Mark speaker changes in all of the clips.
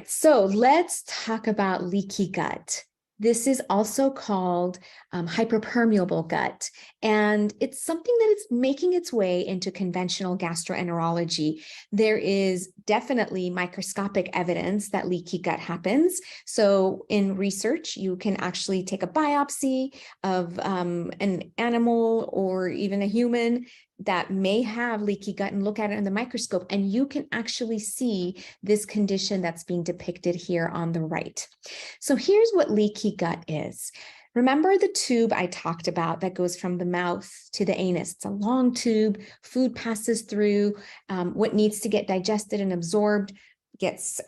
Speaker 1: right, so let's talk about leaky gut. This is also called hyperpermeable gut, and it's something that is making its way into conventional gastroenterology. There is definitely microscopic evidence that leaky gut happens. So in research, you can actually take a biopsy of an animal or even a human that may have leaky gut and look at it in the microscope, and you can actually see this condition that's being depicted here on the right. So here's what leaky gut is. Remember the tube I talked about that goes from the mouth to the anus? It's a long tube, food passes through, what needs to get digested and absorbed gets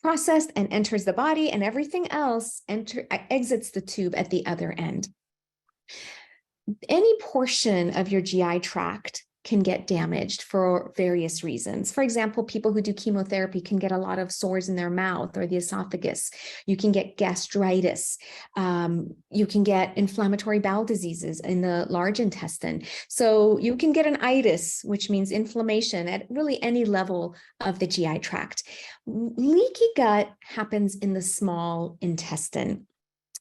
Speaker 1: processed and enters the body, and everything else exits the tube at the other end. Any portion of your GI tract can get damaged for various reasons. For example, people who do chemotherapy can get a lot of sores in their mouth or the esophagus. You can get gastritis. You can get inflammatory bowel diseases in the large intestine. So you can get an itis, which means inflammation at really any level of the GI tract. Leaky gut happens in the small intestine,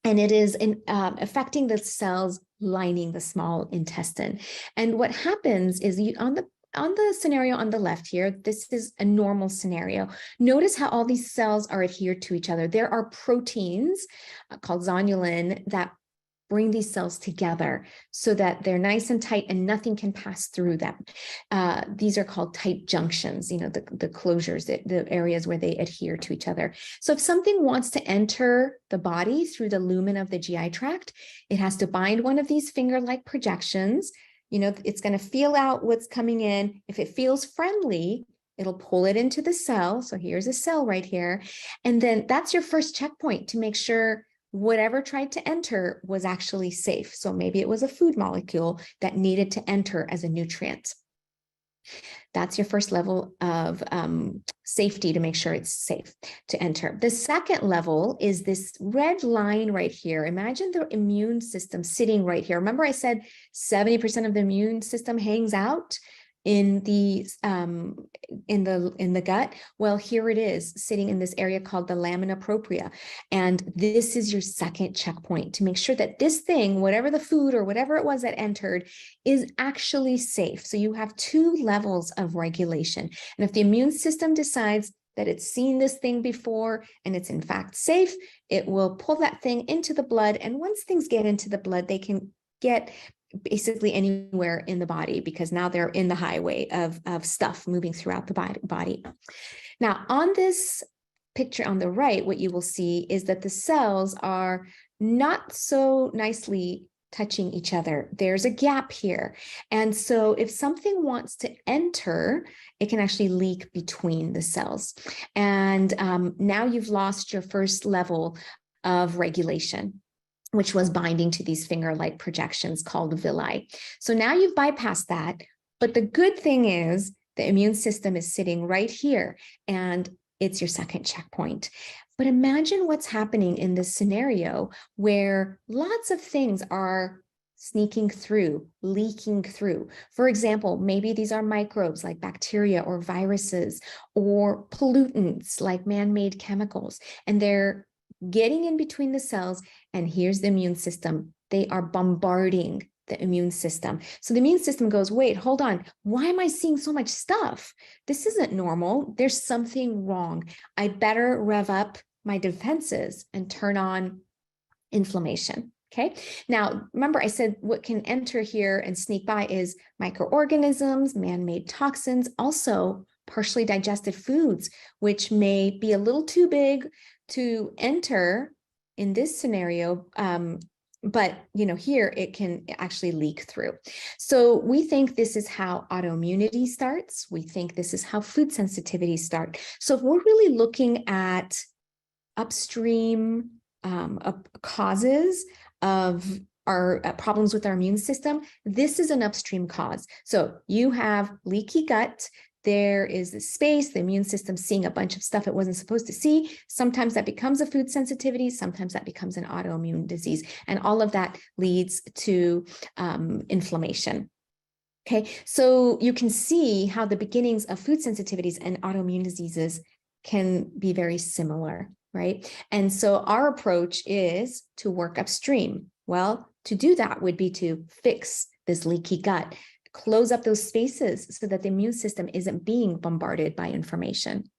Speaker 1: and it is affecting the cells lining the small intestine. And what happens is on the scenario on the left here, this is a normal scenario. Notice how all these cells are adhered to each other. There are proteins called zonulin that bring these cells together so that they're nice and tight and nothing can pass through them. These are called tight junctions, you know, the closures, the areas where they adhere to each other. So if something wants to enter the body through the lumen of the GI tract, it has to bind one of these finger-like projections. You know, it's going to feel out what's coming in. If it feels friendly, it'll pull it into the cell. So here's a cell right here. And then that's your first checkpoint to make sure whatever tried to enter was actually safe. So maybe it was a food molecule that needed to enter as a nutrient. That's your first level of safety to make sure it's safe to enter. The second level is this red line right here. Imagine the immune system sitting right here. Remember I said 70% of the immune system hangs out in the gut. Well, here it is sitting in this area called the lamina propria. And this is your second checkpoint to make sure that this thing, whatever the food or whatever it was that entered, is actually safe. So you have two levels of regulation. And if the immune system decides that it's seen this thing before and it's in fact safe, it will pull that thing into the blood. And once things get into the blood, they can get basically anywhere in the body because now they're in the highway of stuff moving throughout the body. Now, on this picture on the right, what you will see is that the cells are not so nicely touching each other. There's a gap here. And so if something wants to enter, it can actually leak between the cells. And now you've lost your first level of regulation, which was binding to these finger-like projections called villi. So now you've bypassed that. But the good thing is the immune system is sitting right here, and it's your second checkpoint. But imagine what's happening in this scenario where lots of things are sneaking through, leaking through. For example, maybe these are microbes like bacteria or viruses, or pollutants like man-made chemicals, and they're getting in between the cells. And here's the immune system. They are bombarding the immune system. So the immune system goes, wait, hold on. Why am I seeing so much stuff? This isn't normal. There's something wrong. I better rev up my defenses and turn on inflammation. Okay. Now, remember I said what can enter here and sneak by is microorganisms, man-made toxins, also partially digested foods, which may be a little too big to enter in this scenario, but here it can actually leak through. So we think this is how autoimmunity starts. We think this is how food sensitivities start. So if we're really looking at upstream causes of our problems with our immune system, this is an upstream cause. So you have leaky gut. There is this space, the immune system seeing a bunch of stuff it wasn't supposed to see. Sometimes that becomes a food sensitivity. Sometimes that becomes an autoimmune disease. And all of that leads to inflammation. Okay, so you can see how the beginnings of food sensitivities and autoimmune diseases can be very similar, right? And so our approach is to work upstream. Well, to do that would be to fix this leaky gut, close up those spaces so that the immune system isn't being bombarded by information.